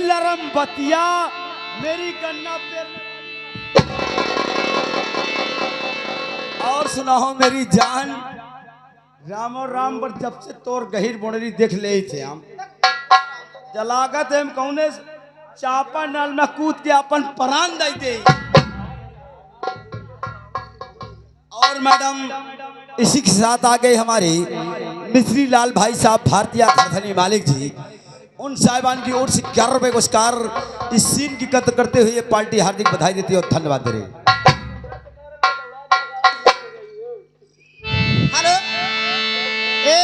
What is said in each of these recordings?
लरम बतिया मेरी कन्ना पे। और सुनाओ मेरी जान, राम और राम पर जब से तोर गहिर बुनरी देख ले थे हम जलागत हम कौने चापा नल में कूद के अपन प्राण दे दे। और मैडम इसी के साथ आ गए हमारे मिश्री लाल भाई साहब भारतीय कारखानी मालिक जी। उन साहिबान की ओर से 11 रुपए पुरस्कार इस सीन की कदर करते हुए पार्टी हार्दिक बधाई देती है और धन्यवाद दे रही है। हेलो ए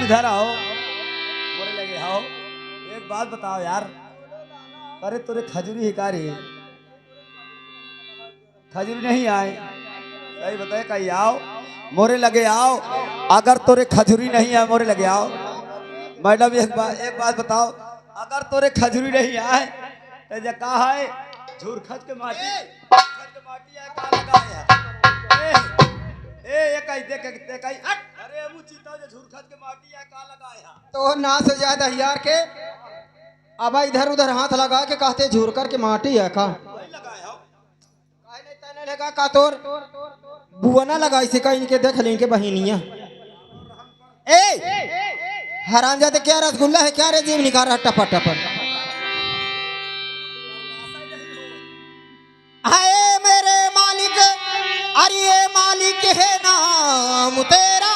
इधर आओ, बोले लगे आओ। एक बात बताओ यार, अरे तोरे खजूरी हिकारी खजूरी नहीं आए, सही बताए कहीं आओ मोरे लगे आओ। अगर तोरे खजूरी नहीं आए मोरे लगे आओ। मैडम एक बात बताओ, अगर तोरे खजूरी नहीं आए तो जे कहा है झूरखत के माटी है का लगाए है। ए कई देख कई अरे मु चिता जे झूरखत के माटी है का लगाया तो ना से ज्यादा यार के अब इधर उधर हाथ लगा के कहते झूरकर के माटी है का लगाया हो काहे नहीं तने लगा का तोर बुआ ना लगाई से कहीं के देख लें के बहिनिया। ए हरामजादे क्या रसगुल्ला है क्या रे जीव निकाल रहा टपा टपा। हाय मेरे मालिक अरे मालिक है नाम तेरा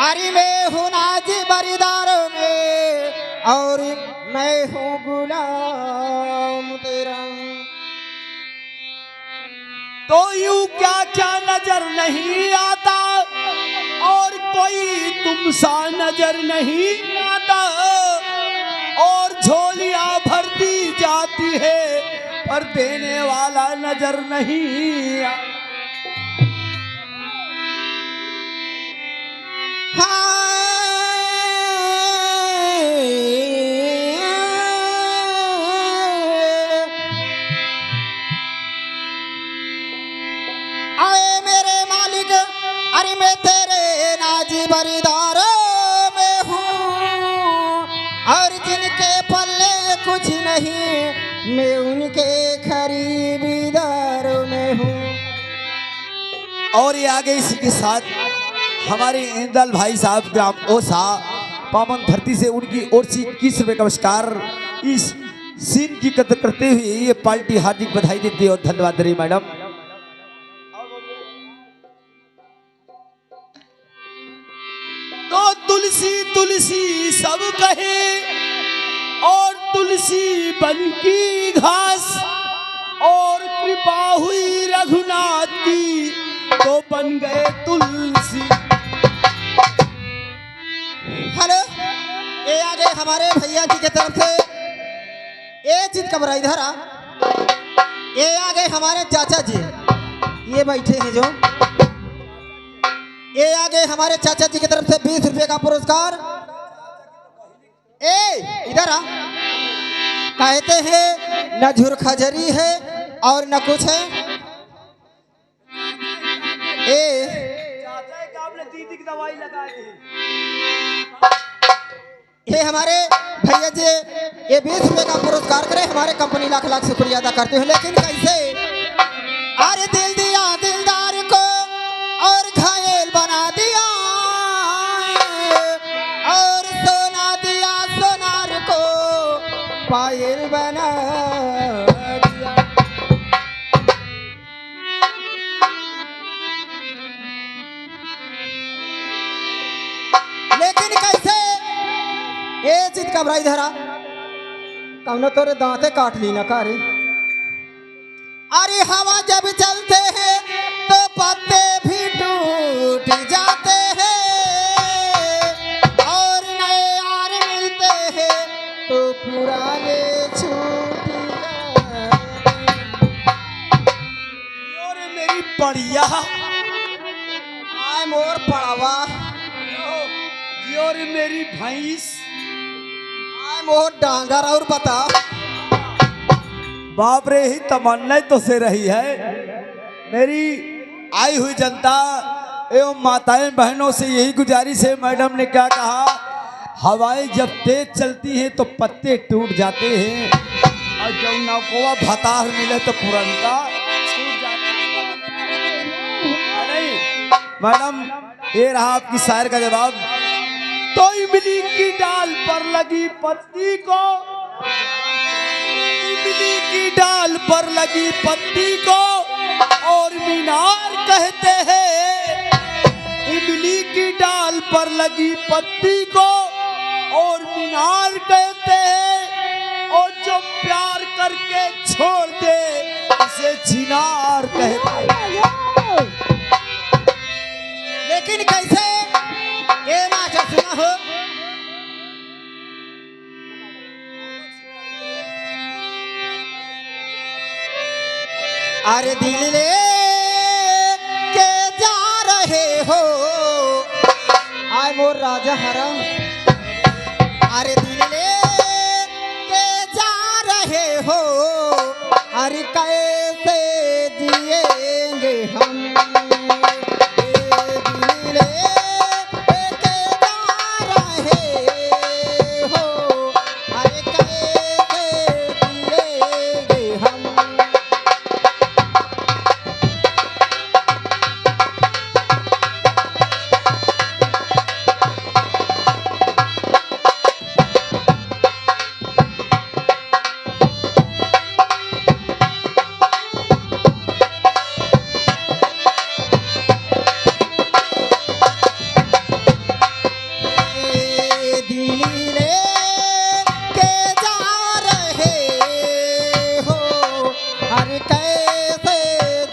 अरे मैं हूँ नाजी बरिदार में और मैं हूँ गुलाम तेरा। तो यूं क्या क्या नजर नहीं आता और कोई तुमसा नजर नहीं आता और झोलियां भरती जाती है पर देने वाला नजर नहीं आता। आए मेरे मालिक अरे मैं तेरे नाजी बरिदार में हूँ और जिनके पल्ले कुछ नहीं मैं उनके खरीदार में हूँ। और ये आगे इसी के साथ हमारे इंदल भाई साहब ग्राम ओसा पावन धरती से उनकी ओर से 21 रुपए का पुरस्कार इस सीन की कदर करते हुए ये पार्टी हार्दिक बधाई देती है और धन्यवाद दे रही मैडम। तो तुलसी तुलसी सब कहे और तुलसी बन की घास और कृपा हुई रघुनाथ की तो बन गए तुलसी। हेलो ये आगे हमारे भैया जी के तरफ से ये चीज का बड़ा इधर आ। ये आगे हमारे चाचा जी ये बैठे हैं जो ये आगे हमारे चाचा जी की तरफ से 20 रुपए का पुरस्कार। ए इधर आ। कहते हैं न झुर खजरी है और न कुछ है। दीदी की दवाई लगा दी। ये हमारे भैया जी ये 20 रुपए का पुरस्कार करे हमारे कंपनी लाख लाख शुक्रिया अदा करते हैं। लेकिन कैसे अरे दिल दिया दिलदार को और घायल बना दिया और सोना दिया सोनार को पायल बना दिया। लेकिन कैसे ए चित कबराई धरा कौनो तोरे दांते काट ली ना कारे। अरे हवा जब चलते हैं तो पत्ते भी टूट जाते हैं और नए यार मिलते हैं तो पुराने छूट जाते हैं। और मेरी बढ़िया आय मोर पड़ावा और मेरी भैंस आय मोर डांगर और बता बाप रे ही तमन्ना तो से रही है। मेरी आई हुई जनता एवं माताएं बहनों से यही गुजारिश है। मैडम ने क्या कहा, हवाएं जब तेज चलती हैं तो पत्ते टूट जाते हैं और जब नौकोवा भतार मिले तो पुरनका छूट जाता है। नहीं मैडम, ये रहा आपकी शायर का जवाब। तो इमली की डाल पर लगी पत्ती को, इमली की डाल पर लगी पत्ती को और मीनार कहते हैं। इमली की डाल पर लगी पत्ती को और मीनार कहते हैं और जो प्यार करके छोड़ दे उसे चिनार कहते हैं। लेकिन कैसे ये मास्टर सुना हो। अरे दिल ले के जा रहे हो आय मोर राजा हरा। अरे दिल ले के जा रहे हो अरे कैसे जिएंगे हम। दिल ले के जा रहे हो अरे कैसे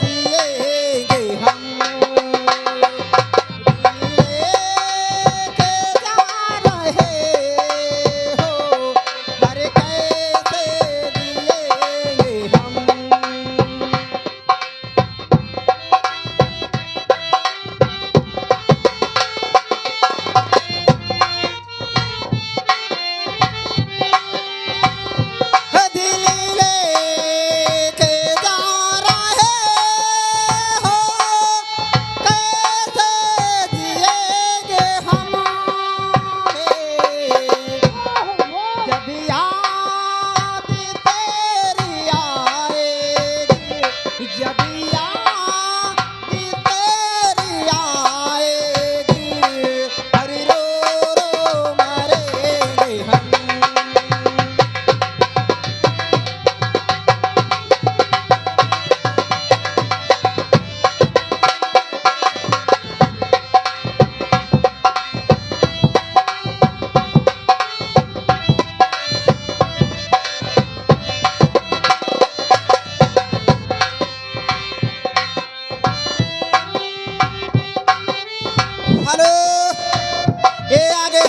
जिएंगे हम।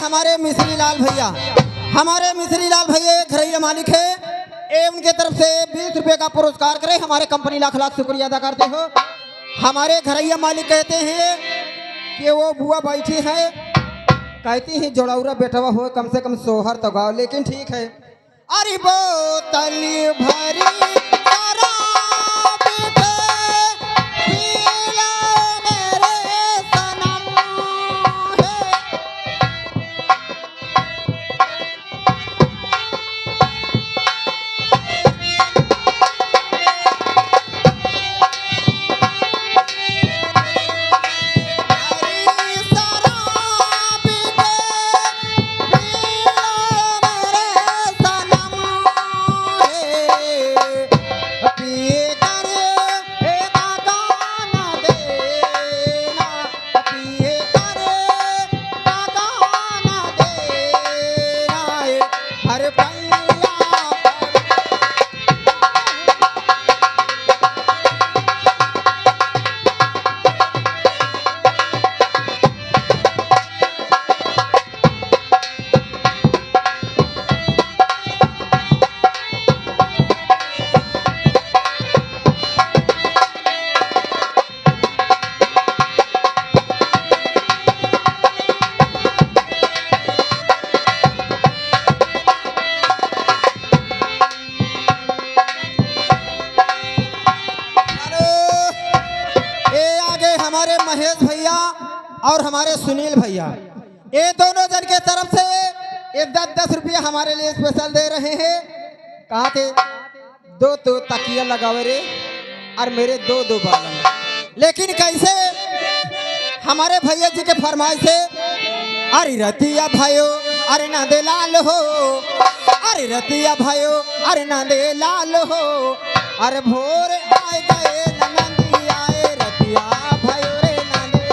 हमारे मिश्री लाल भैया, हमारे मिश्री लाल भैया घरैया मालिक है ए उनके तरफ से 20 रुपए का पुरस्कार करे। हमारे कंपनी लाख लाख शुक्रिया अदा करते हो। हमारे घरैया मालिक कहते हैं कि वो बुआ बैठी है, कहती है जोड़ौरा बेटवा हो कम से कम सोहर तो गाओ, लेकिन ठीक है। अरे बोतल भरी आगे हमारे महेश भैया और हमारे सुनील भैया, ये दोनों जन के तरफ से ये 10-10 रुपया हमारे लिए स्पेशल दे रहे हैं। कहा थे दो तो तकिया लगावे रे और मेरे दो दो बालन, लेकिन कैसे हमारे भैया जी के फरमाइश से, अरे रतिया भाइयों अरे ना दे लाल हो, अरे रतिया भाइयों अरे ना दे लाल हो, अरे भोर आए गए नंदी आए रतिया भाइयों रे ना दे।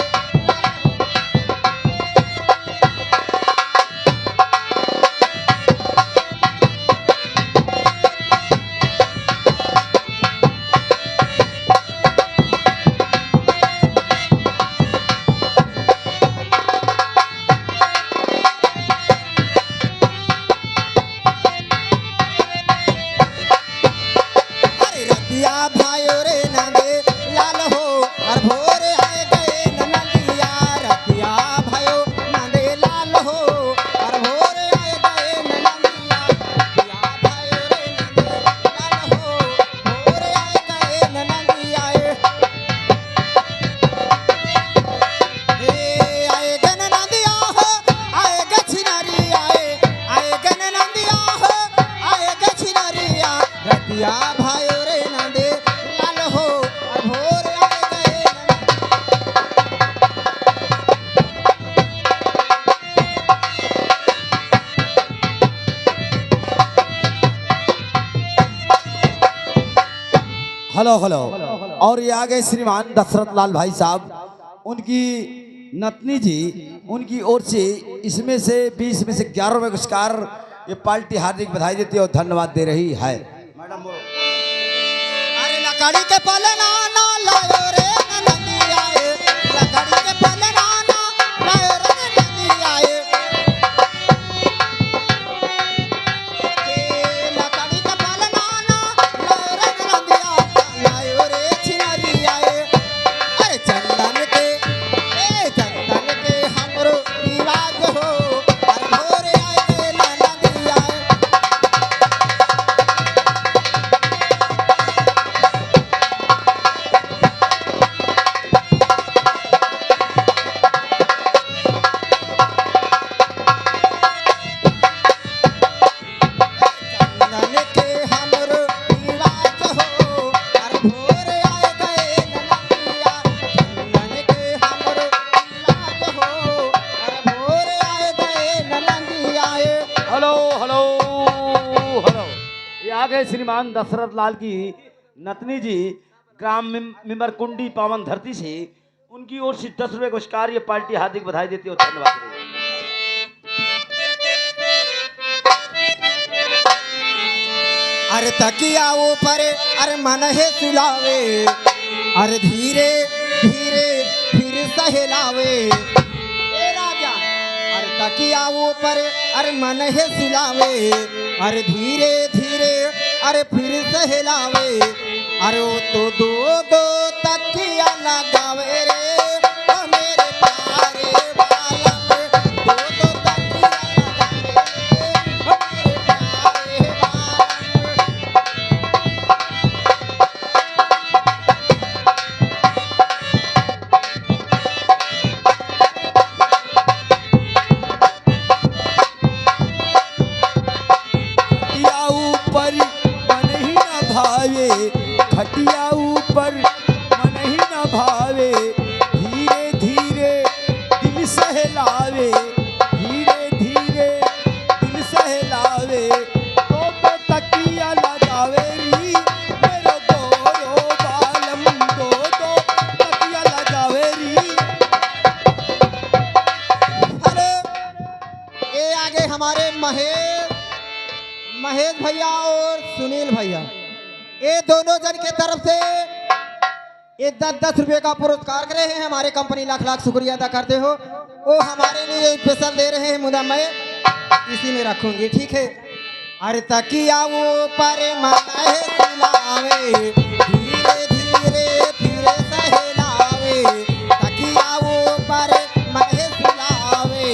भाइयों रे नंदे लाल हो और भोर आए गए नंदिया रतिया भाइयों नंदे लाल हो और भोर आए गए नंदिया रतिया भाइयों रे नंदे लाल हो भोर आए गए नंदिया आए गन नंदिया हो आए गछनारी आए गन नंदिया हो आए गछनारिया रतिया भाइयों हेलो हेलो। और ये आ गए श्रीमान दशरथ लाल भाई साहब, उनकी नतनी जी, उनकी ओर से इसमें से 20 में से 11 रुपये पुरस्कार ये पार्टी हार्दिक बधाई देती है और धन्यवाद दे रही है। मैडम बोलो। अरे लकड़ी के पलना ना लायो रे नंदी आए, लकड़ी के पलना ना लायो रे नंदी आए, लकड़ी के पलना ना लायो रे नंदिया लायो रे छिनारी आए। अरे चंदन के हमरो रिवाज हो और भोर आए गए नंदी आए। श्रीमान दशरथ लाल की नतनी जी ग्राम मिमर कुंडी पावन धरती से, उनकी ओर से 10 रुपये पुरस्कार ये पार्टी हार्दिक बधाई देती है और धन्यवाद देती है। अरे तकिया ऊपर अरे मन है सुलावे, अरे धीरे धीरे फिर सहलावे ए राजा। अरे तकिया ऊपर अरे मन है सुलावे, अरे धीरे धीरे अरे फिर सहलावे, अरे वो तो दो दो तकिया लगावे रे ओ मेरे प्यारे बालम, दो दो तकिया लगावे ओ मेरे प्यारे खटिया ऊपर मन ही न भावे, धीरे धीरे दिल सहलावे, धीरे धीरे दिल सहलावे, तो तकिया लगावे री मेरो गोरो बालम, दो तकिया लगावे री। अरे ये आगे हमारे महेश भैया और सुनील भैया, ये दोनों जन के तरफ से ये 10-10 रुपये का पुरस्कार करे हैं। हमारे कंपनी लाख लाख शुक्रिया अदा करते हो। वो हमारे लिए स्पेशल दे रहे हैं, मुदा मैं इसी में रखूंगी, ठीक है। अरे तकिया वो पर मन है सुलावे, धीरे धीरे फिर सहलावे, तकिया वो पर मन है सुलावे,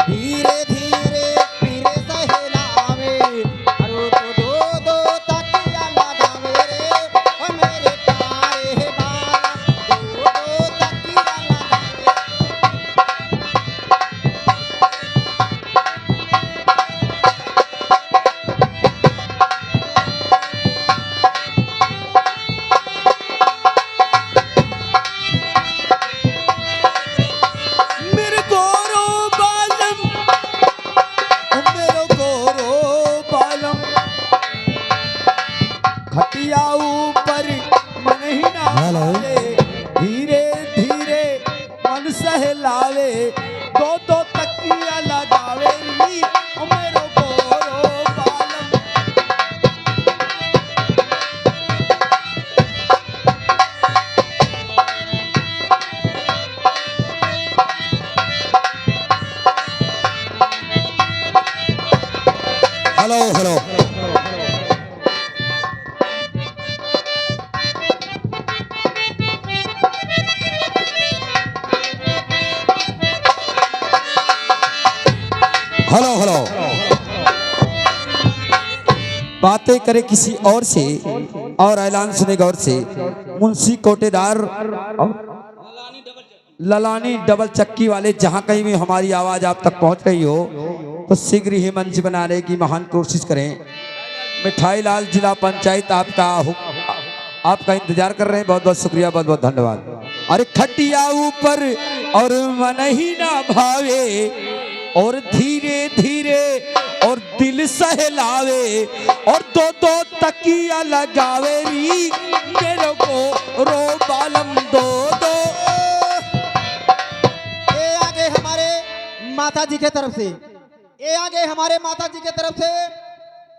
धीरे धीरे फिर सहलावे, अरे तो दो दो तकिया लगावे रे ओ मेरे प्यारे बालम, दो दो तकिया मन सहलावे, दो दो तकिया लगावे री ओ मेरो गोरो बालम। हेलो हेलो हेलो हेलो बातें करे किसी और से और ऐलान सुने गौर से। मुंशी कोटेदार ललानी डबल चक्की वाले, जहां कहीं भी हमारी आवाज आप तक पहुंच रही हो तो शीघ्र ही मंच बनाने की महान कोशिश करें। मिठाई लाल जिला पंचायत आपका इंतजार कर रहे हैं। बहुत बहुत शुक्रिया, बहुत बहुत धन्यवाद। अरे खटिया ऊपर और मन ही ना भावे, और धीरे धीरे और दिल सहलावे, और दो दो तकिया लगावे री मेरे को रो बालम दो दो। ये आगे हमारे माता जी के तरफ से, ये आगे हमारे माता जी के तरफ से,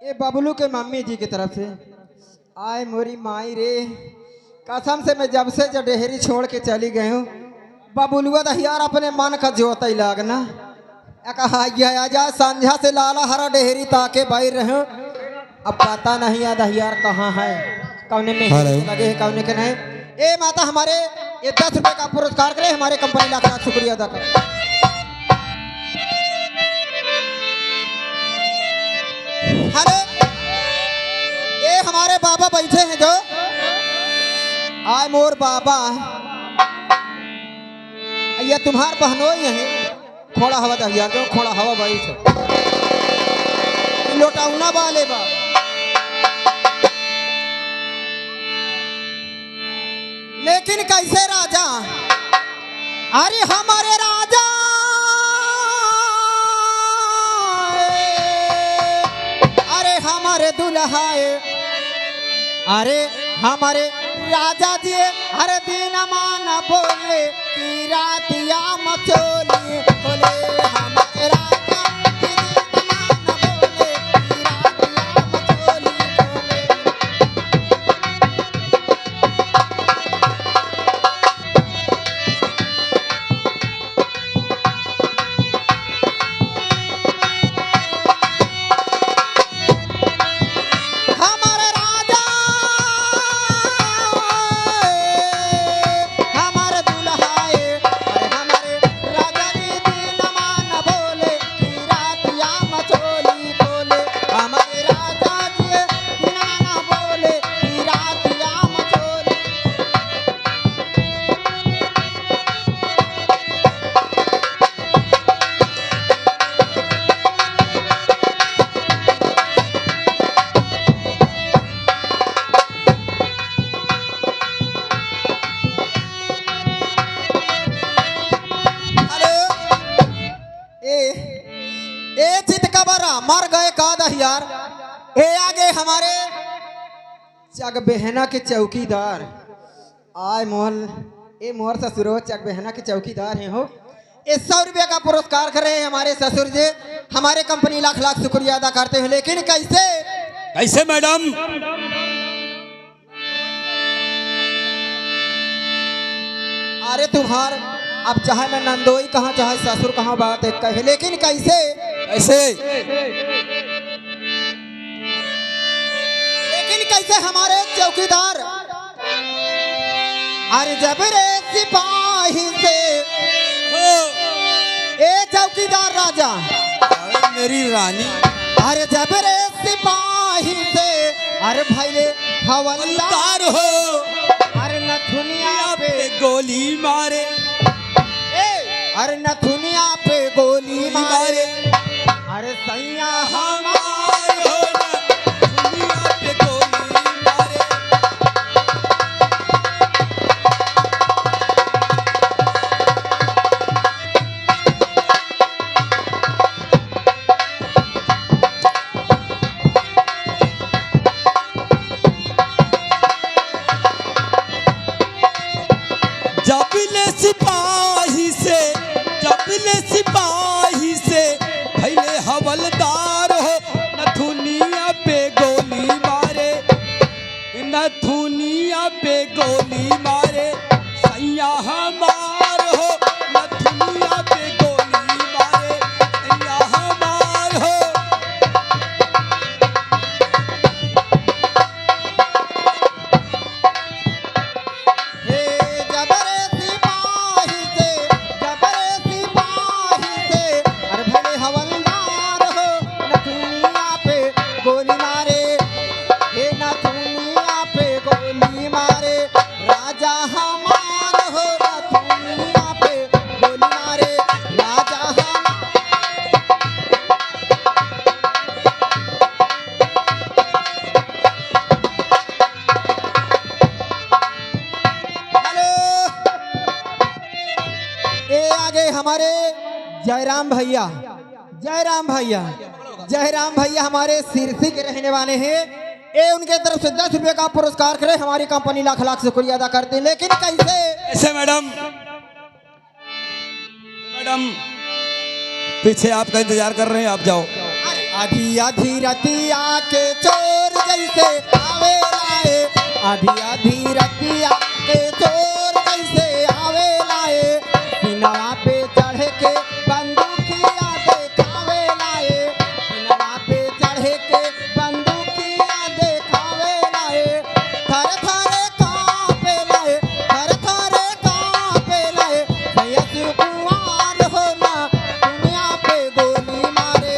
ये बबलू के मम्मी जी की तरफ से। आए मोरी माई रे, कसम से मैं जब से डेहरी छोड़ के चली गई हूँ, बबुलुआ दहियार अपने मन का जोता ही लागना। आजा संझा से लाला हरा डेहरी ताके बाई रहे, अब पता नहीं याद दहियार कहाँ है, कौने में लगे है कौने के नहीं। ए माता हमारे ये 10 रुपए का पुरस्कार करे, हमारे कंपनी लाख लाख शुक्रिया अदा कर। अरे ये हमारे बाबा बैठे हैं जो, आए मोर बाबा, ये तुम्हार बहनों ही है। खोड़ा हवा दहिया जो खोड़ा हवा बैठ लोटाउना वाले बा। लेकिन कैसे राजा, अरे हमारे राजा, अरे हमारे दुल्हाए, अरे हमारे राजा जी, हर दिन माना बोले कि रातिया मचोली बोले, हमारे राजा जी दिन माना बोले कि रातिया मचोली बोले। हमारे राजा, हमारे दुल्हाए, अरे हमारे राजा जी दिन माना बोले कि रातिया मचोली बोले, हमारे राजा जी दिन माना बोले कि रातिया मचोली। हेलो, ए चितकबरा मर गए का दहियार। ए आगे हमारे चक बहना के चौकीदार, आय मोहन, ए मोहर ससुरो चक बहना के चौकीदार हैं हो। ये 100 रुपये का पुरस्कार कर रहे हैं हमारे ससुर जी, हमारे कंपनी लाख लाख शुक्रिया अदा करते हैं। लेकिन कैसे कैसे मैडम? अरे तुम्हार अब चाहे मैं नंदोई कहाँ चाहे ससुर कहाँ बात है कहे, लेकिन कैसे कैसे? लेकिन कैसे हमारे चौकीदार, अरे जब रे सिपाही से, ए चौकीदार राजा, अरे मेरी रानी, अरे जब रे सिपाही से, अरे भाई हवलदार हो, अरे नथुनिया पे गोली मारे, अरे नथुनिया पे गोली मारे, अरे सैया हमारे हो ना, दुनिया पे गोली मारे। जब ले सिपाही ये आगे हमारे जयराम भैया, जयराम भैया, जयराम भैया हमारे सिरसी के रहने वाले हैं। ये उनके तरफ से 10 रुपए का पुरस्कार करे, हमारी कंपनी लाख लाख शुक्रिया अदा करते हैं। लेकिन कैसे? ऐसे मैडम, मैडम पीछे आपका इंतजार कर रहे हैं, आप जाओ। आधी आधी रतिया के चोर जैसे आवे लाए, आधी आधी रतिया के चोर जैसे आवे लाए, सिनवा पे चढ़ के बंदूकिया देखावे लाए, सिनवा पे चढ़ के बंदूकिया देखावे लाए, थर थर कांपे लाए, थर थर कांपे लाए, भैया शिव कुमार हो ना दुनिया पे गोली मारे,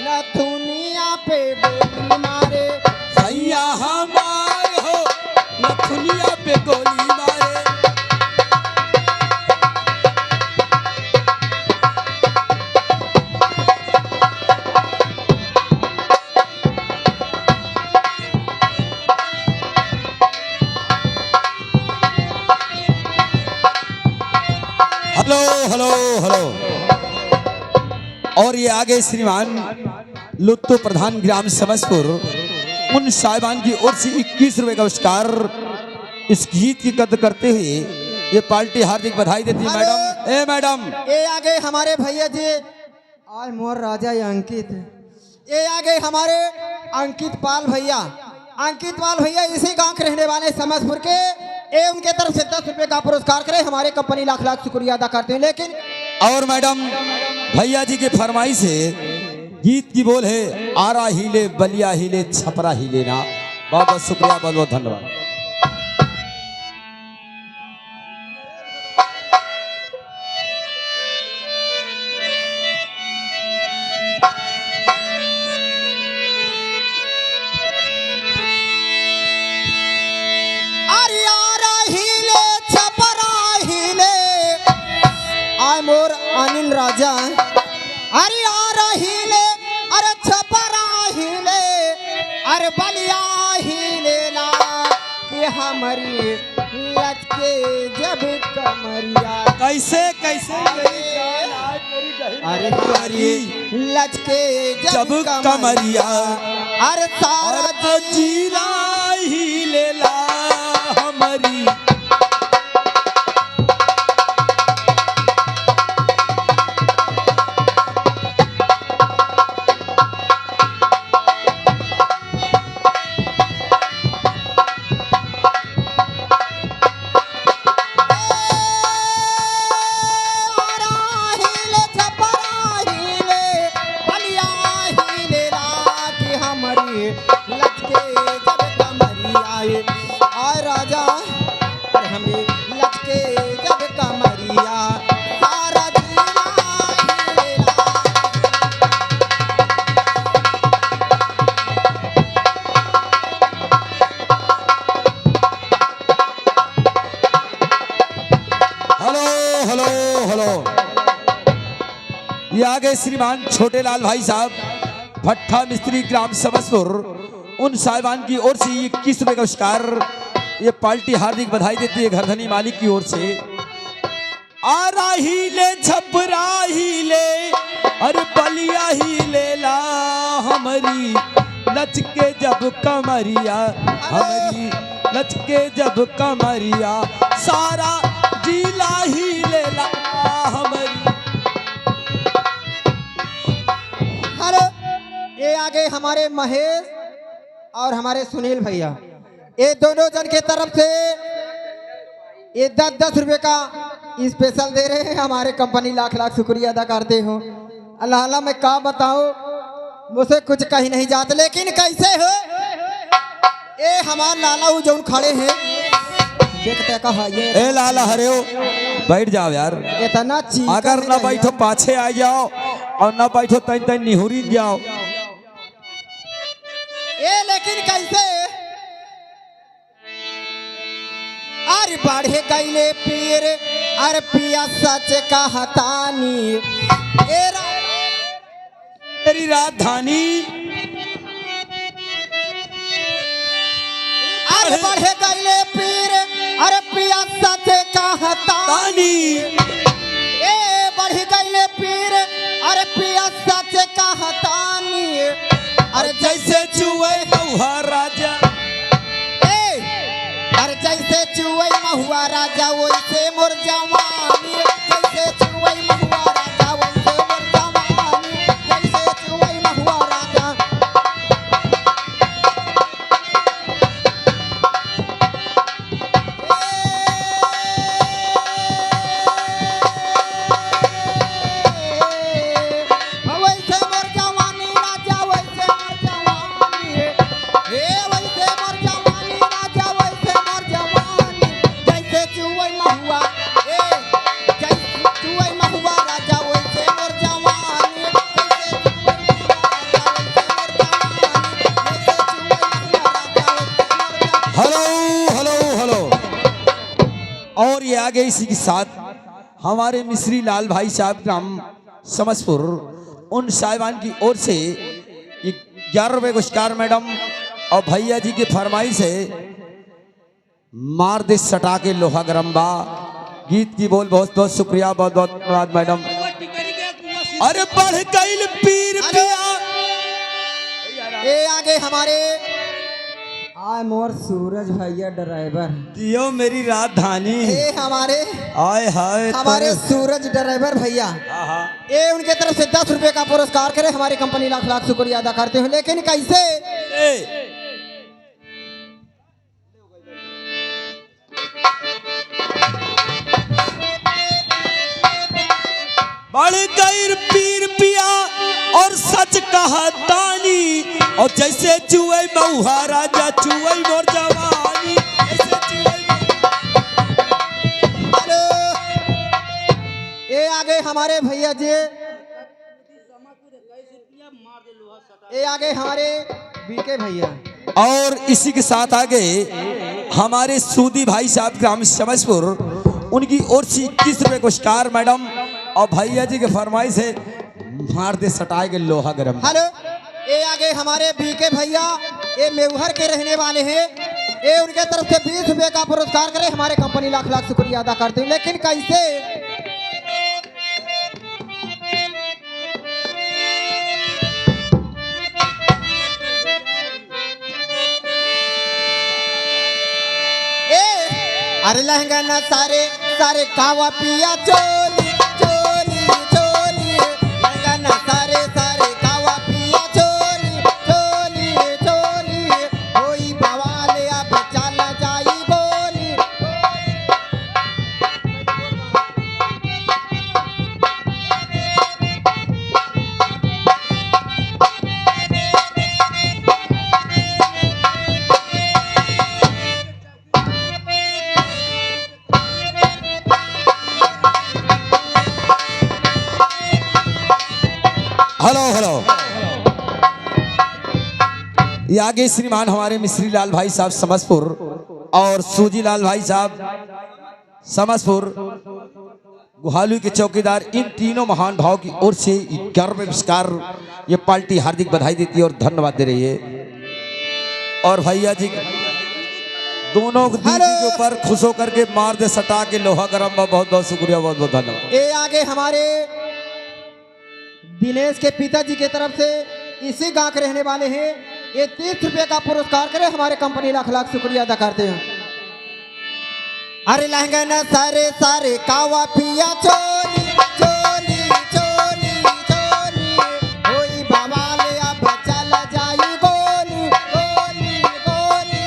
ना दुनिया पे गोली मारे, भैया हमार हो न दुनिया पे गोली मारे। Hello hello hello. और ये आगे श्रीमान लुत्तो प्रधान ग्राम समसपुर उन साहिबान की ओर से 21 रुपए का पुरस्कार इस गीत की कद्र करते हुए ये पार्टी हार्दिक बधाई देती है। मैडम, ए मैडम, ये आगे हमारे भैया जी, आज मोर राजा ये अंकित, ये आगे हमारे अंकित पाल भैया, अंकित पाल भैया इसी गांव के रहने वाले समसपुर के। ये उनके तरफ से 10 रुपए का पुरस्कार करे, हमारे कंपनी लाख लाख शुक्रिया अदा करते हैं। लेकिन और मैडम भैया जी के फरमाइश है, गीत की बोल है आरा हिले बलिया हिले छपरा हिले ना। बहुत बहुत शुक्रिया, बहुत बहुत धन्यवाद। अरे आरा हिले छपरा हिले, आय मोर अनिल राजा, अरे आरा हिले, अरे छपरा हिले, अरे बलिया हिले ला कि हमारी लचके जब कमरिया, कैसे कैसे अरे हमारी लचके जब कमरिया, अरे सारा और जीला हिले ला हमारी। Hello hello. ये आगे श्रीमान छोटे लाल भाई साहब भट्ठा मिस्त्री ग्राम समसपुर उन साहिबान की ओर से 21 रुपए का पुरस्कार ये पार्टी हार्दिक बधाई देती है घरधनी मालिक की ओर से। आरा हिले छपरा हिले अरे बलिया हिले ला हमारी लचके जब कमरिया, हमारी लचके जब कमरिया, सारा जिला हिले ला हमारी। हेलो, ये आगे हमारे महेश और हमारे सुनील भैया, ये दोनों जन के तरफ से ये 10-10 रुपए का स्पेशल दे रहे हैं। हमारे कंपनी लाख लाख शुक्रिया अदा करते हो। अल्लाह अल्लाह मैं क्या बताऊं, मुझसे कुछ कहीं नहीं जाते। लेकिन कैसे हो ये हमारे लाला जो खड़े हैं, देखते कहा ये ए लाला हरे हो, बैठ जाओ यार। इतना चीज अगर ना बैठो पाछे आ जाओ और ना बैठो तैन तैन निहुरी जाओ। ये लेकिन कैसे अरे बढ़े गईले पीर, अरे पिया सच कहतानी तेरी राजधानी, अरे बढ़े गईले पीर, अरे पिया सच कहतानी तानी अरे पिया सच कहतानी अरे जैसे चूहे महुआ राजा ए अरे जैसे चुवई महुआ राजा वैसे मोर जवानी जैसे चुवई महुआ राजा वैसे मोर जवानी जैसे चुवई महुआ राजा वैसे मोर जवानी राजा वैसे मोर जवानी हे वैसे मोर जवानी राजा वैसे मोर जवानी जैसे चुवई महुआ ए जैसे चुवई महुआ राजा वैसे मोर जवानी जैसे चुवई महुआ राजा वैसे मोर जवानी जैसे चुवई महुआ राजा वैसे मोर जवानी हेलो हेलो हेलो। और ये आगे इसी के साथ हमारे मिश्री लाल भाई साहब ग्राम समसपुर उन साहिबान की ओर से 11 रुपए पुरस्कार मैडम और भैया जी की फरमाइश है मार दे सटा के लोहा गरम्बा गीत की बोल बहुत बहुत शुक्रिया बहुत बहुत धन्यवाद मैडम। अरे बढ़ गई पीर पिया ए आगे हमारे आय मोर सूरज भैया ड्राइवर दियो मेरी राजधानी ए हमारे आय हाय हमारे सूरज ड्राइवर भैया आहा। ये उनके तरफ से 10 रुपए का पुरस्कार करे हमारी कंपनी लाख लाख शुक्रिया अदा करते हैं लेकिन कैसे ए, बढ़ गई पीर पिया और सच कहा तानी और जैसे चुए महुआ राजा चुए मोर जवानी जैसे चुए हेलो ये आगे हमारे भैया जी ये आगे हमारे बीके भैया और इसी के साथ आगे हमारे सूदी भाई साहब ग्राम समसपुर उनकी ओर से 21 रुपए पुरस्कार मैडम और भैया जी के फरमाइश है मार दे सटाए के लोहा गरम। हेलो ये आगे हमारे बीके भैया ये मेवहर के रहने वाले हैं ये उनके तरफ से 20 रुपए का पुरस्कार करे हमारे कंपनी लाख लाख शुक्रिया अदा करते हैं लेकिन कैसे अरे लहंगा ना सारे सारे कावा पिया चोली चोली चोली लहंगा ना सारे सारे कावा पिया चोली चोली चोली कोई बवाल अब चल जाई गोली हेलो हेलो। ये आगे श्रीमान हमारे मिश्री लाल भाई साहब समसपुर और सूजी लाल भाई साहब समसपुर गुहालू के चौकीदार इन तीनों महान भाव की ओर से 11 रुपए पुरस्कार ये पार्टी हार्दिक बधाई देती है और धन्यवाद दे रही है। और भैया जी दोनों दीदी के ऊपर खुश होकर के मार दे सटा के लोहा गरम बहुत बहुत शुक्रिया बहुत बहुत धन्यवाद। ये आगे हमारे दिनेश के पिताजी के तरफ से इसी गांव के रहने वाले हैं ये 30 रुपए का पुरस्कार करे हमारे कंपनी लाख लाख शुक्रिया अदा करते हैं। अरे लहंगा ना सारे सारे कावा पिया चोली चोली चोली चोली कोई बवाल अब चल जाई गोली गोली गोली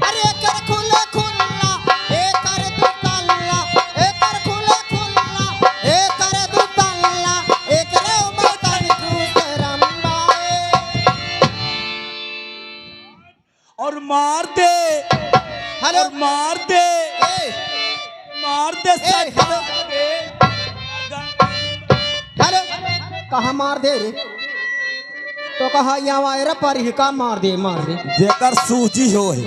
अरे कर खुला खुला ए कर दू तल्ला ए कर खुला खुला ए कर दू तल्ला ए करे मैदान कुसरम्बा और मार दे हेलो और मार दे हेलो हेलो कहा मार दे रे तो कहा यहाँ रे पर ही का मार दे जेकर सूजी हो है।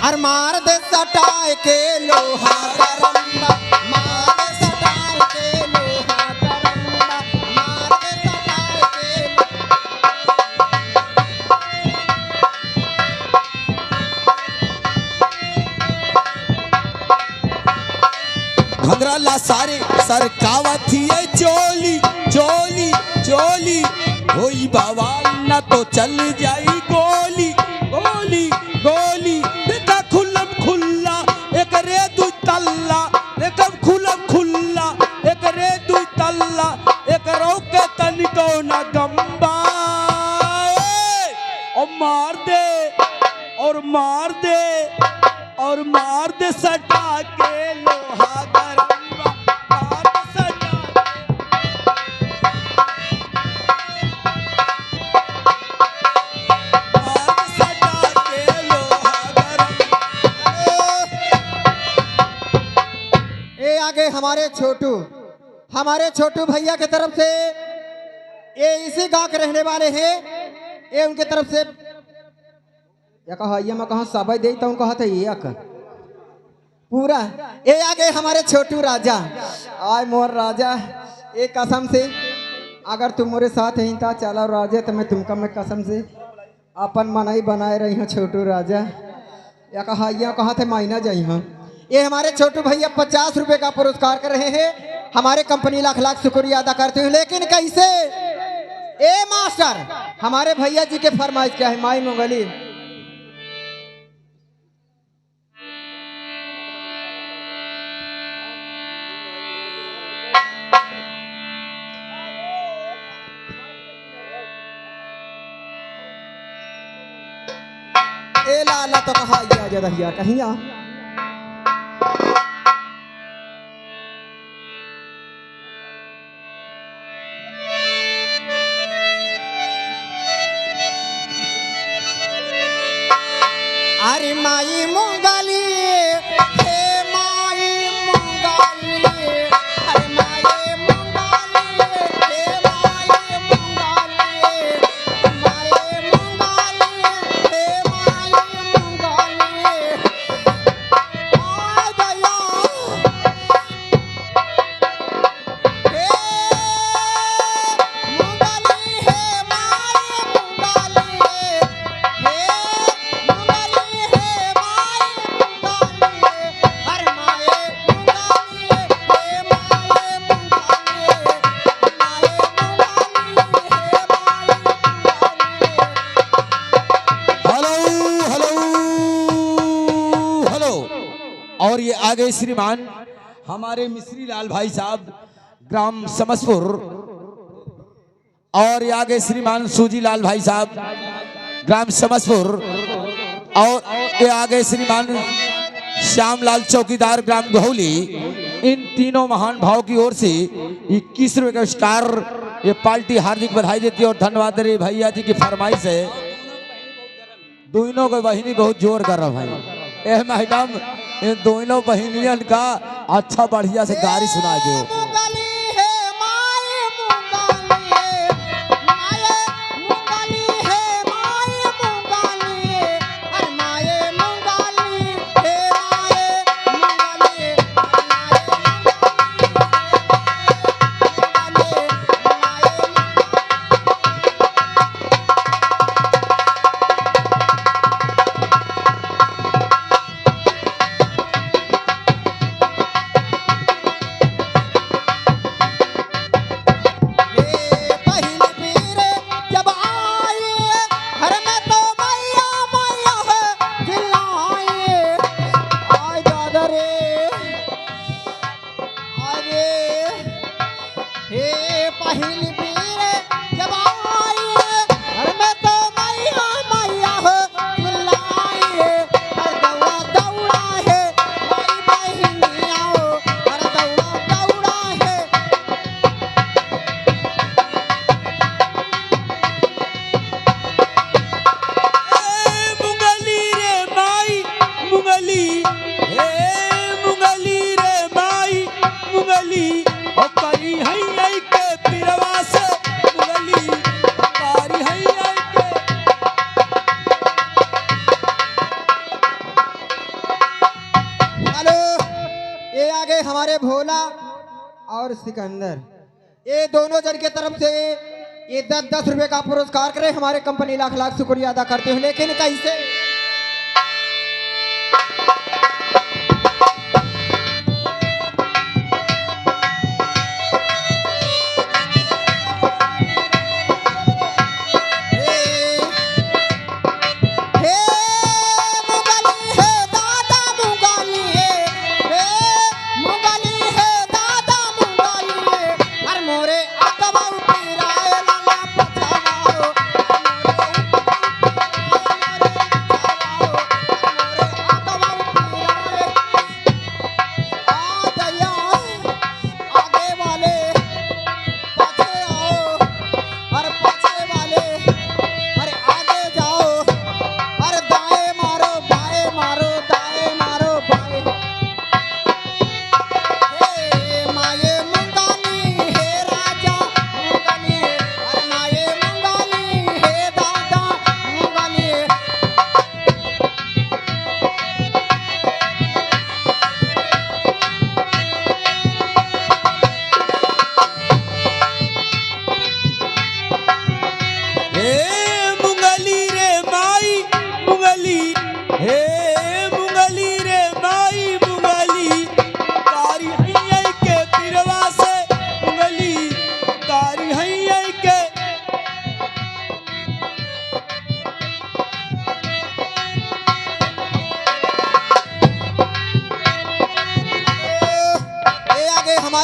अरे मार दे सटाए के लोहा करम्बा मार दे सटाए के लोहा करम्बा मार दे सटाए के घंगरा ला सारे सर कावा थी चोली चोली चोली चोली होई बवाल न तो चल जाई गोली गोली गोली देखा खुल्लम खुल्ला एक रे दू तल्ला देखा खुल्लम खुल्ला एक रे दू तल्ला एक रोके तनिको न गंबा और मार दे और मार दे और मार दे सटा के लोहा गरम्बा मार दे सटा मार दे सटा के लोहा गरम्बा। ये आगे हमारे छोटू भैया की तरफ से ये इसी गांव के रहने वाले हैं। ये उनके तरफ से या कहा ये मैं कहा सबई देता हूँ कहते ये पूरा ये आगे हमारे छोटू राजा आय मोर राजा एक कसम से अगर तुम मेरे साथ ही था चला राजा तो मैं तुमका मैं कसम से अपन मनाई बनाए रही हूँ छोटू राजा या कहा थे महीना जाई हाँ। ये हमारे छोटू भैया 50 रुपए का पुरस्कार कर रहे हैं। हमारे कंपनी लाख लाख शुक्रिया अदा करते हैं। लेकिन कैसे ए मास्टर हमारे भैया जी के फरमाइश क्या है माई मंगली ए लाला तो कहा जदहिया कहीं आ अरे माई मंगली हे माई मंगली अरे माई मंगली हे माई मंगली माई मंगली हे माई मंगली आ गया हे मंगली हे माई मंगली हे और ये आगे श्रीमान हमारे मिश्री लाल भाई साहब ग्राम समसपुर और ये आगे श्रीमान सूजी लाल भाई साहब ग्राम समसपुर और ये आगे श्रीमान श्यामलाल चौकीदार ग्राम गहौली। इन तीनों महान भाव की ओर से 21 रुपए का पुरस्कार ये पार्टी हार्दिक बधाई देती है और धन्यवाद रे भैया जी की फरमाइश है। दोनों को बहिनी बहुत जोर कर रहा भाई ए मैडम इन दोनों बहनियन का अच्छा बढ़िया से गाड़ी सुना दो। हमारे भोला और सिकंदर ये दोनों जन के तरफ से ये 10-10 रुपए का पुरस्कार करे हमारे कंपनी लाख लाख शुक्रिया अदा करते हैं। लेकिन कैसे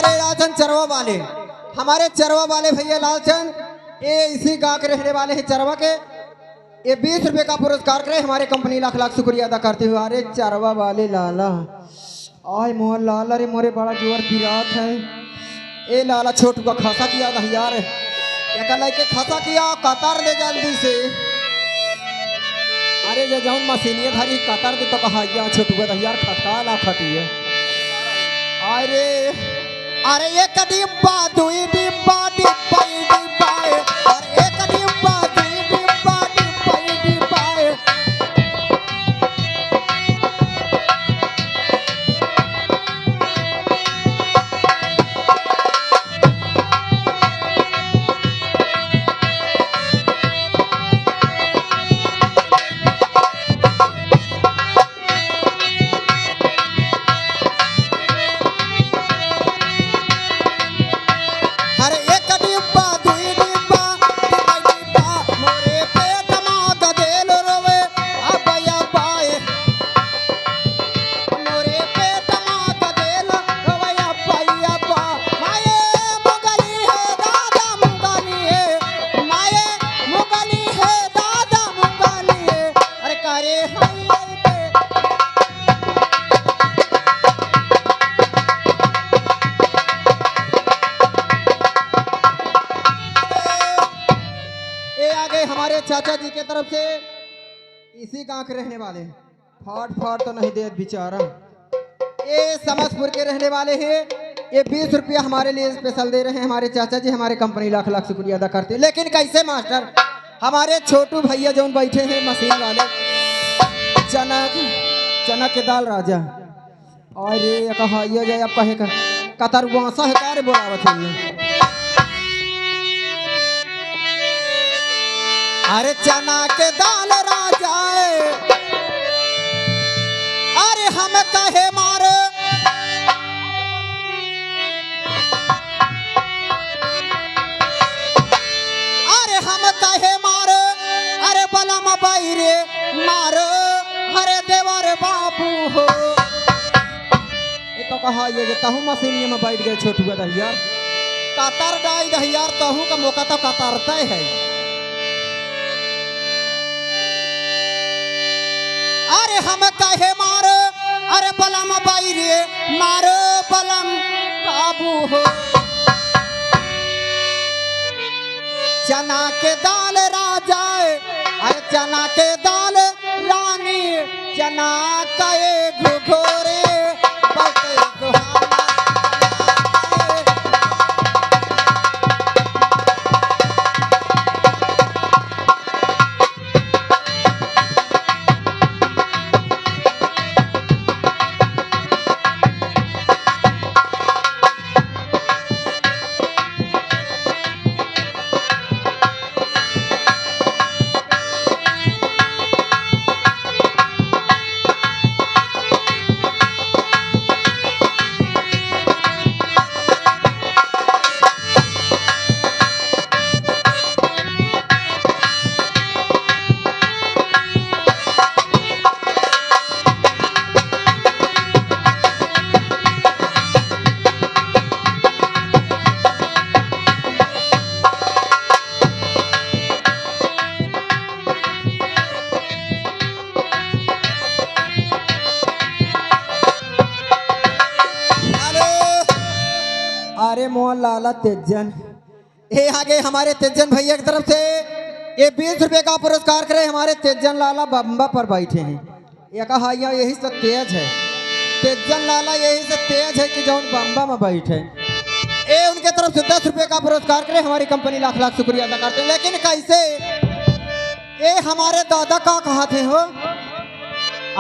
हमारे लालचंद चरवा वाले, हमारे चरवा वाले भैया लालचंद ये इसी गांव के रहने वाले हैं चरवा के। ये 20 रुपए का पुरस्कार करे हमारे कंपनी लाख लाख शुक्रिया अदा करते हुए। अरे चरवा वाले लाला आय मोहन लाला रे मोरे बड़ा जोर पिरात है। ए लाला छोटू का खासा किया था यार, एक लड़के खासा किया कतार दे जल्दी से। अरे जे जाऊन मशीनिया धारी कतार दे तो कहा या छोटू का यार खता ला खटी है। अरे अरे एक डिब्बा दुई डिब्बा डिब्बा डिब्बा अरे एक डिब्बा दुई डिब्बा डिब्बा डिब्बा अरे एक डिब्बा दुई डिब्बा डिब्बा डिब्बा मोरे पेट में गदेल रोवे अबया पाए मोरे पेट में गदेल रोवे अबया पा माये मुगली है दादा मुगली है माये मुगली है दादा मुगली है। अरे करे हाय ये आगे हमारे चाचा जी के तरफ से इसी गांव के रहने वाले हैं। फाट फाट तो नहीं दे बेचारा, ये समसपुर के रहने वाले हैं। ये 20 रुपया हमारे लिए स्पेशल दे रहे हैं हमारे चाचा जी। हमारे कंपनी लाख लाख शुक्रिया अदा करते हैं। लेकिन कैसे मास्टर हमारे छोटू भैया जो बैठे हैं मशीन वाले चना के दाल राजा और ये कहा ये जाए आप कहे कतर वासा है कार्य बोलावत है। अरे चना के दाल राजा अरे हम कहे मारे अरे हम कहे मारे अरे बलम बैरे मारो हरे देवर बाबू हो। ये तो कहा ये तहु मशीन में बैठ गए छोटू दहियार कतर डाई दहियार तहु का मौका तो कतरता है। अरे हम कहे मारो अरे बलम बैरे मारो बलम बाबू हो। चना के दाल राजा अरे चना के दाल रानी चना कए घुघोरे बसे सुहाना अरे मोहन लाला तेजन ये आगे हमारे तेजन भैया की तरफ से ये 20 रुपए का पुरस्कार करे हमारे तेजन लाला बम्बा पर बैठे हैं। ये कहा यही से तेज है तेजन लाला यही से तेज है कि जो बम्बा में बैठे ये उनके तरफ से 10 रुपए का पुरस्कार करे हमारी कंपनी लाख लाख शुक्रिया अदा करते हैं। लेकिन कैसे ये हमारे दादा का कहा थे हो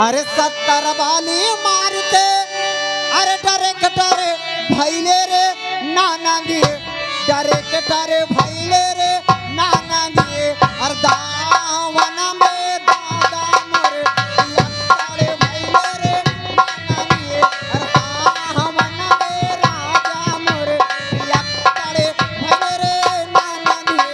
अरे 70 वाली मार के अरे डरे कटरे भैले रे नाना दिए डरे कटरे भैले रे नाना दिए और दावन में दादा मोरे लत्ताड़े भैले रे नाना दिए और दावन में राजा मोरे लत्ताड़े भैले रे नाना दिए।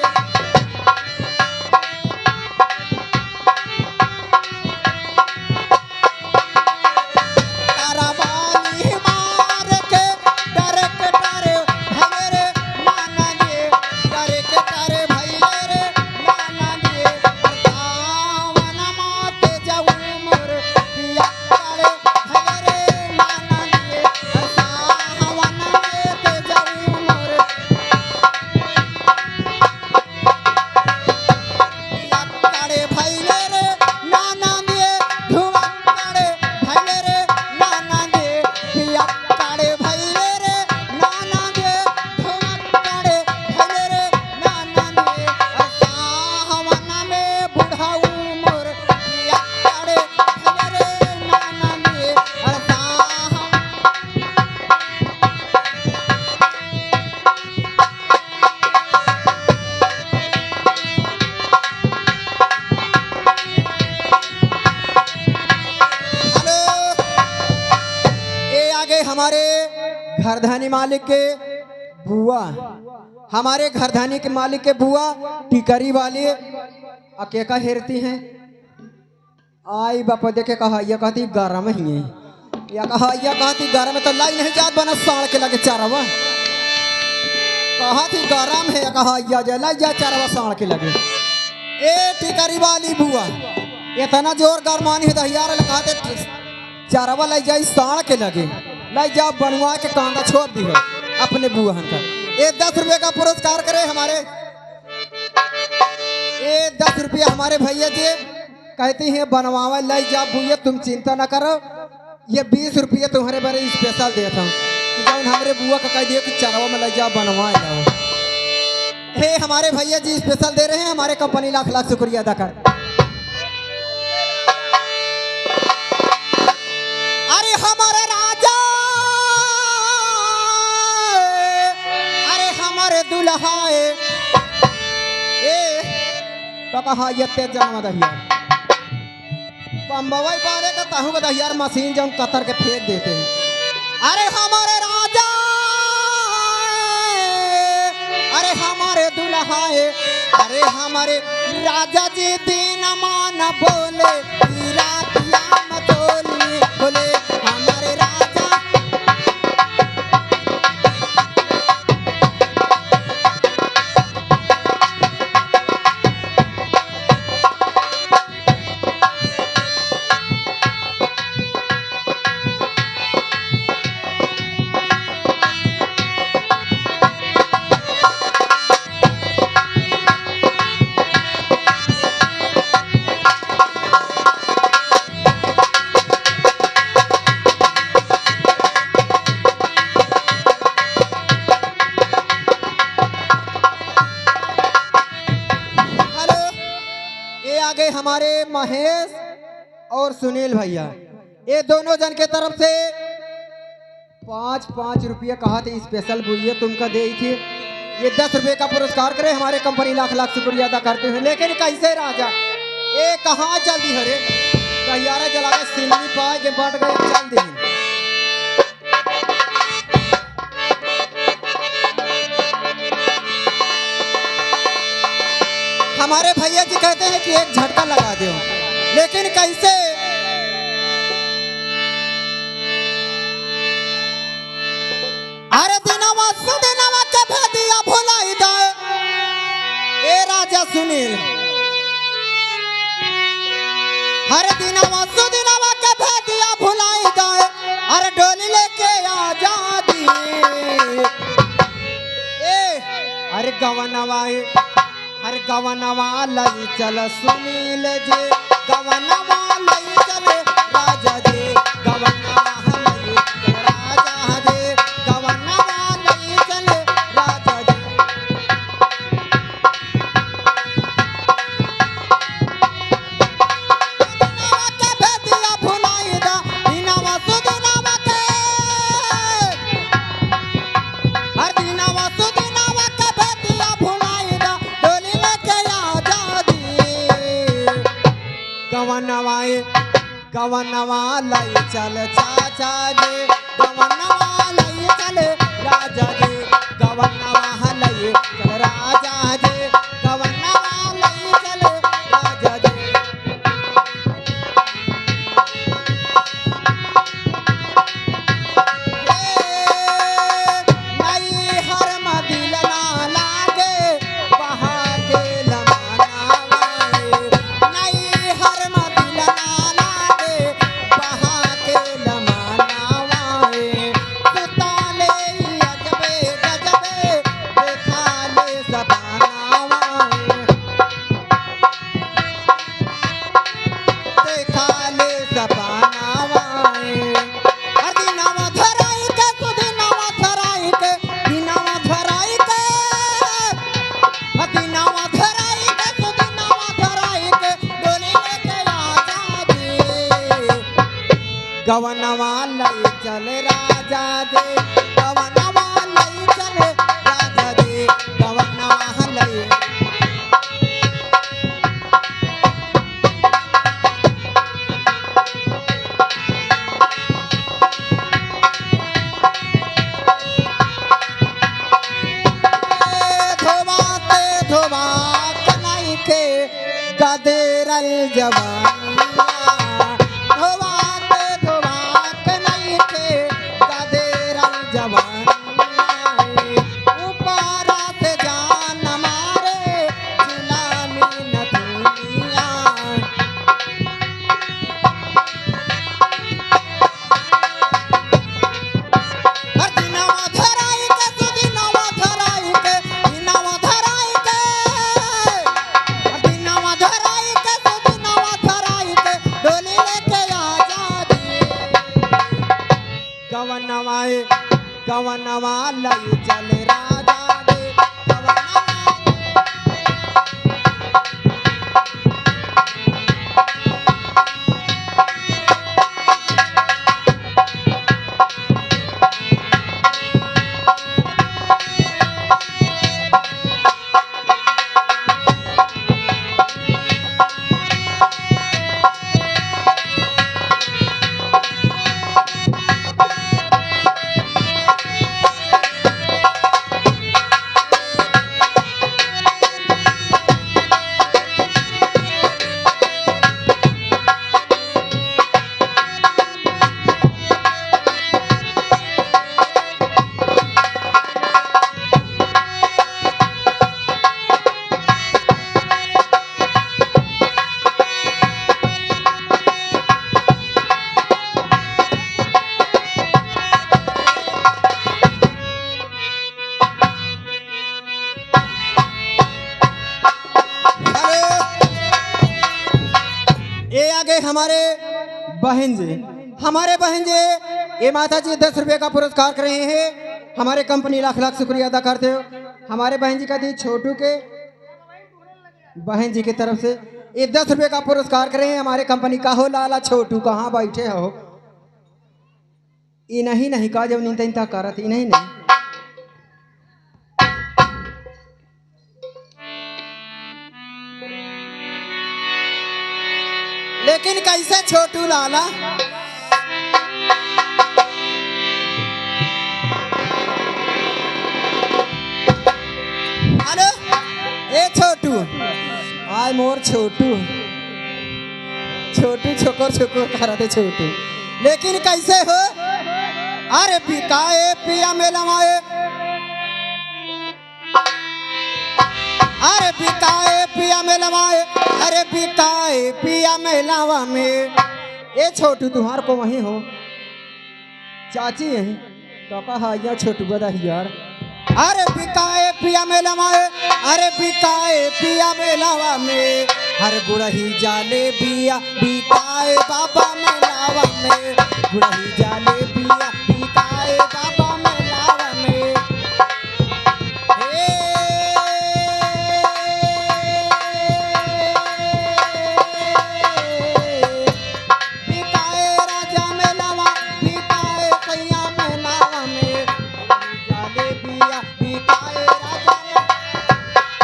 ताराबानी मार के डरे कटरे घरधानी मालिक के बुआ, हमारे घरधानी के मालिक के बुआ टिकरी वाली अकेका हेरती हैं। आई बापा देखे कहा यह कहती गरम ही है, या कहा यह कहती गरम है तो लाई नहीं जात बना साड़ के लगे चारवा, कहा थी गरम है कहा यह जा लाई जा चारवा साड़ के लगे। ए टिकरी वाली बुआ इतना जोर गरमानी है दहियार लगाते चारवा लाई जाई साड़ के लगे, लाई जा बनवा के कांदा छोड़ दी है अपने बुआ का। ये 10 रुपये का पुरस्कार करे हमारे, ये 10 रुपये हमारे भैया जी कहती हैं बनवावा लाई जा बुआ, तुम चिंता ना करो, ये 20 रुपये तुम्हारे बारे स्पेशल देता हूँ जब हमारे बुआ का कह दिया कि चरवा में लाई जा बनवा लाओ। हे हमारे भैया जी स्पेशल दे रहे हैं, हमारे कंपनी लाख लाख शुक्रिया अदा कर। अरे हमारे राजा, अरे हमारे दुल्हाए ए तो कहा ये तेज जन्म दहिया बम्बई वाले का ताहू का दहियार मशीन जब कतर के फेंक देते हैं। अरे हमारे राजा, अरे हमारे दुल्हाए, अरे हमारे राजा जी दिन मान बोले रातिया मचोली बोले हमारे राजा। आगे हमारे महेश और सुनील भैया, ये दोनों जन के तरफ से 5-5 रुपये कहा थे स्पेशल बुइये तुमका दे थी। ये 10 रुपये का पुरस्कार करे हमारे कंपनी लाख लाख शुक्रिया अदा करते हैं। लेकिन कैसे राजा ये कहाँ जल्दी हरे तैयारा जला के सिलनी पाए के बढ़ गए चल दी। हमारे भैया जी कहते हैं कि एक झटका लगा दो, लेकिन कैसे? अरे दिनवा सुदिनवा के भेदिया भुलाई जाए ए राजा सुनील, हर दिनवा सुदिनवा के भेदिया भुलाई जाए, अरे डोली लेके आ जाती ए अरे गवनवा हर गवनवा लई चल सुनील जी, गवनवा लई चल राजा जी, गवनवा लई चल राजा जी, गवनवा लई चल राजा जी। दिनवा के भेदिया भुलाई दा, दिनवा सुदिनवा के, हर दिनवा सुदिनवा के भेदिया भुलाई दा, गवनवा लई चल चाचा जी, गवनवा लई चल राजा जी, गवनवा लई चल राजा जी, गवनवा लई चल राजा जी। नई हर मदिल ना लागे बहा के लमाना, नई हर मदिल गवनवा लई चल राजा जी, गवनवा लई चल राजा जी, गवनवा लई। गदेरल जवानिया धोवाते धोवात नहीं थे गदेरल जवानिया ऊपरा से जान मारे जुलामी न दुनिया दिनावा धराई के सुदिनावा धराई के दिनावा धराई के दिनावा धराई के सुदिनावा धराई के डोली लेके आजा जी गवनवाए गवनवा लई चल राजा रे गवनवा ये आगे हमारे बहन जी ये माता जी 10 रुपए का पुरस्कार कर रहे हैं हमारे कंपनी लाख लाख शुक्रिया अदा करते हो हमारे बहन जी का दी छोटू के बहन जी की तरफ से ये 10 रुपए का पुरस्कार कर रहे हैं हमारे कंपनी का हो लाला छोटू कहाँ बैठे हो ये नहीं का जब नींद करत ही नहीं लेकिन कैसे छोटू लाला हेलो ए छोटू आय मोर छोटू छोकर करते छोटू लेकिन कैसे हो अरे बिकाए पिया में लमाए अरे बिकाए पिया में लमाए अरे बिकाए पिया में लावा में ए छोटू तुम्हार को वहीं हो चाची यहीं तो कहा या छोटू बदा यार अरे बिकाए पिया में लमाए अरे बिकाए पिया में लावा में हर गुड़ही जाले बिया बिकाए बाबा में लावा में गुड़ही जाले बिया बिकाए बाबा में लावा में बिकाए राजा में लावा बिकाए कैया में लावा में जाले बिया बिकाए राजा में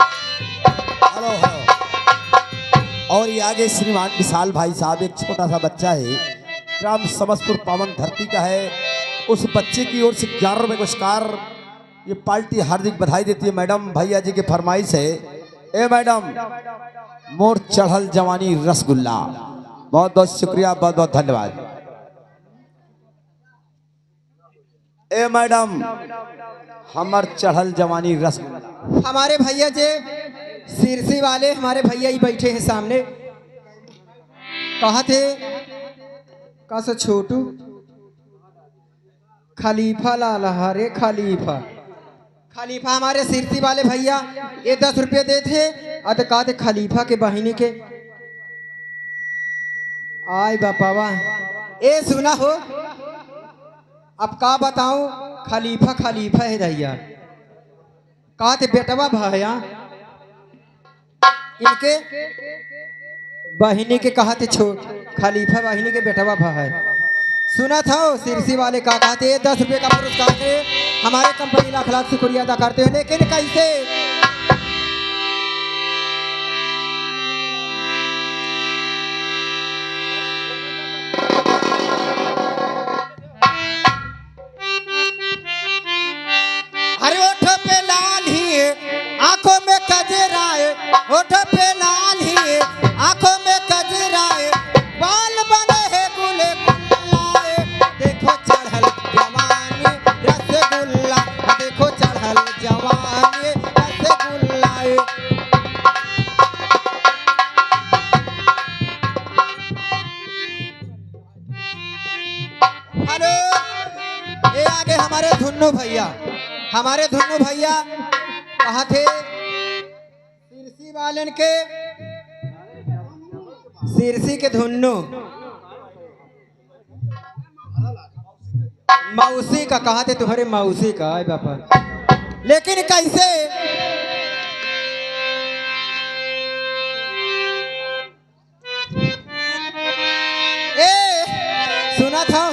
हेलो हेलो और ये आगे श्रीमान विशाल भाई साहब एक छोटा सा बच्चा है ग्राम समस्तपुर पावन धरती का है उस बच्चे की ओर से 11 रुपये पुरस्कार ये पार्टी हार्दिक बधाई देती है मैडम भैया जी की फरमाइश है ए मैडम मोर चढ़ल जवानी रसगुल्ला बहुत बहुत शुक्रिया बहुत बहुत धन्यवाद ए मैडम हमार चढ़ल जवानी रसगुल्ला हमारे भैया जी सिरसी वाले हमारे भैया ही बैठे हैं सामने कहा थे कैसे छोटू खलीफा लाला हरे खलीफा हमारे सिरसी वाले भैया ये 10 रुपये दे थे अत कहा थे खलीफा के बहिनी के आय बापा ए सुना हो अब का बताऊं खलीफा है भैया कहा थे बेटवा भैया इनके बहिनी के कहा थे खलीफा बहिनी के बेटवा भाई सुना था सिरसी वाले का कहते 10 रुपये का पुरस्कार थे हमारे कंपनी लाख लाख शुक्रिया अदा करते हैं लेकिन कैसे हरे ओठ पे लाल ही आंख आगे हमारे धुन्नू भैया, हमारे धुन्नू भैया कहा थे सिरसी वालन के, सिरसी के धुन्नू मौसी का कहा थे, तुम्हारे मौसी का है बापा। लेकिन कैसे सुना था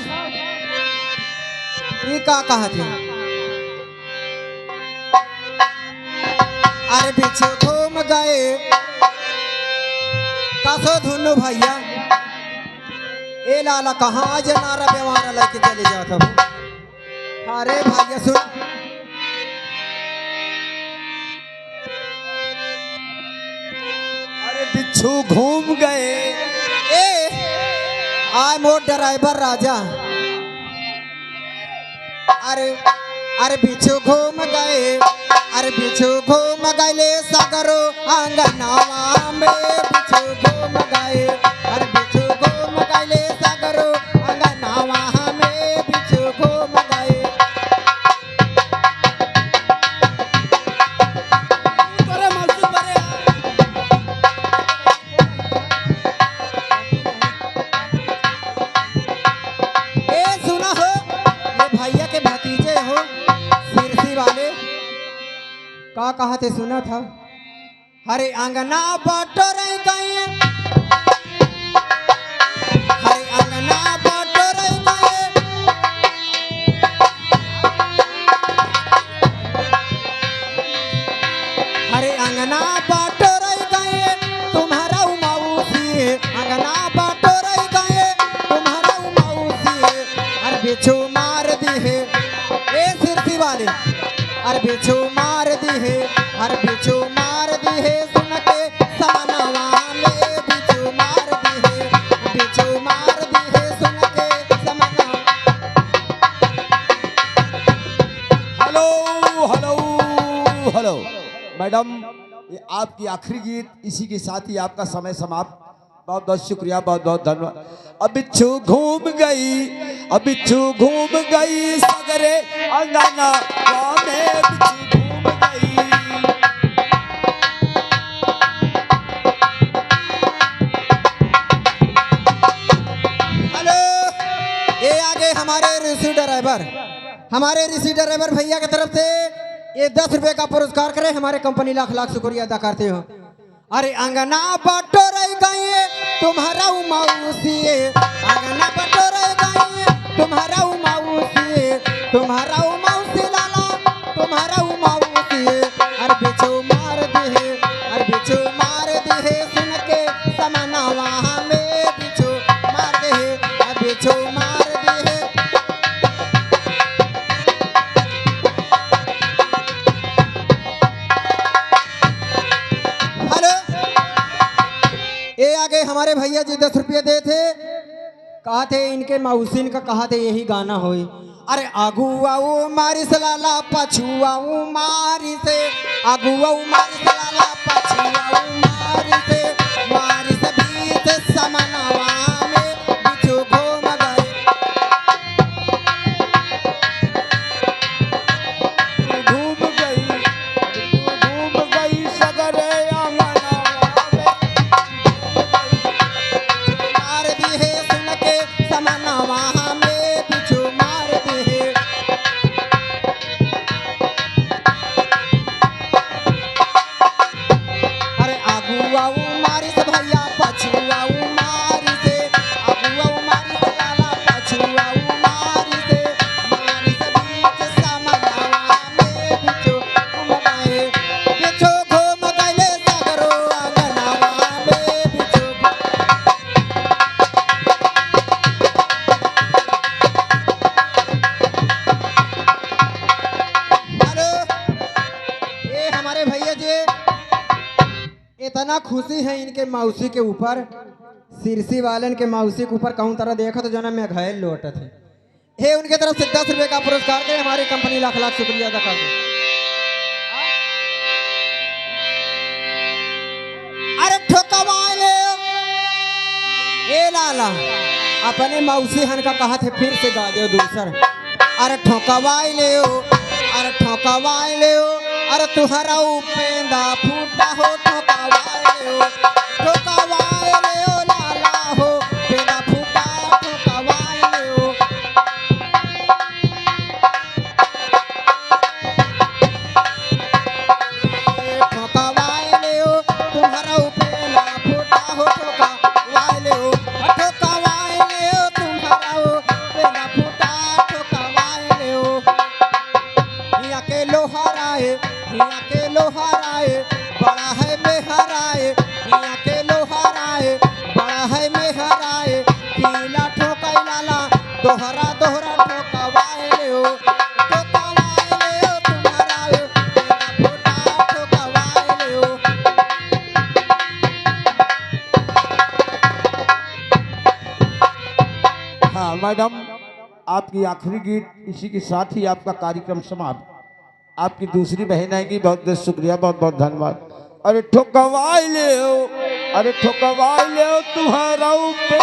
ये का कहा थे, अरे पीछे घूम गए कसो धुन्नू भैया, ए लाला कहाँ जनारा बेवारा लेके चले जाता हूँ। अरे भैया सुन, अरे बिच्छू घूम गए, ए आय मोर ड्राइवर राजा, अरे अरे बिच्छू घूम गए, अरे बिच्छू घूम गए सागरो आंगनवा में, बिच्छू घूम गए, अरे बिच्छू घूम गए सागरो आंगनवा में, बिच्छू घूम गए। अरे मौसी परे ए सुना हो, ये भैया के भतीजे हो सिरसी वाले का कहा थे, सुना था हरे अंगना बटोर गए, हरे अंगना बटोर गए, हरे अंगना बटोर गए तुम्हारा मौसी, अंगना बटोर गए तुम्हारा मौसी, अरे बिच्छू मार दी है ए सिरसी वाले, अरे बिच्छू मार दी है, अरे बिच्छू मार दी है सुन के समानवा में, बिच्छू मार दी है, बिच्छू मार दी है सुन के समानवा। हेलो हेलो हेलो मैडम, ये आपकी आखिरी गीत, इसी के साथ ही आपका समय समाप्त। बहुत बहुत शुक्रिया, बहुत बहुत धन्यवाद। अब बिच्छू घूम गई, अब बिच्छू घूम गई सगरे अंगना में, बिच्छू घूम गई। हेलो, ये आगे हमारे ऋषि ड्राइवर, हमारे ऋषि ड्राइवर भैया की तरफ से ये 10 रुपए का पुरस्कार करें, हमारे कंपनी लाख लाख शुक्रिया अदा करते हो। अरे अंगना बटोर गए तुम्हारा मौसी, अंगना बटोर गए तुम्हारा मौसी, तुम्हारा मौसी लाला तुम्हारा मौसी, अरे बिच्छू मार दी है, अरे बिच्छू मार दी है सुन के समानवा में, बिच्छू मार दी है, अरे बिच्छू मार दी है। हेलो, ये आगे हमारे भैया जी 10 रुपये दे थे, कहा थे इनके मौसिन का कहा थे यही गाना होई, अरे आगू आओ मारी से लाला पछू आओ मारी से, आगू आओ मारी से लाला पछू आओ मारी से, मारी से बीच समानवा में बिच्छू घूम गए। घूम गई, घूम गई सगरे अंगना में, मार दी है सुन के समानवा में, बिच्छू मार दी है। अरे आगू आओ मारी से भैया पछू आओ मारी से, आगू आओ मारी से लाला पछू आओ मारी से, मारी से बीच समानवा में बिच्छू घूम गए, बिच्छू घूम गए सागरो आंगनवा में, बिच्छू हेलो, ये हमारे भैया जी इतना खुशी है इनके मौसी के ऊपर, सिरसी वालन के मौसी के ऊपर कहूँ तरह देखा तो जना मैं घायल लौट थे। हे उनके तरफ से 10 रुपए का पुरस्कार के हमारी कंपनी लाख लाख शुक्रिया अदा कर दे। अरे ठोकवाले ए लाला अपने मौसी हन का कहा थे फिर से गा दो दूसर, अरे ठोकवाई ले अरे ठोकवाई ले अरे तुहरा उपेंदा फूटा हो ठोकवाई ले लाला हो पेंदा फूटा ठोकवाई ले ठोकवाई ले तुम्हारा उपेंदा फूटा हो ठोकवाई ले ठोकवाई ले तुम्हारा उपेंदा फूटा ठोकवाई ले हिया के लोहाराए बड़ा है मेहराए हिया के लोहाराए बड़ा है मेहराए पीला ठोकाई लाला दोहरा दोहरा ठोकवाए ले तुम्हारा फूटा ठोकवाए ले हाँ मैडम, आपकी आखिरी गीत इसी के साथ ही आपका कार्यक्रम समाप्त। आपकी दूसरी बहन आएगी, बहुत बहुत शुक्रिया, बहुत बहुत धन्यवाद। अरे ठोकवाई ले तुम्हारा पे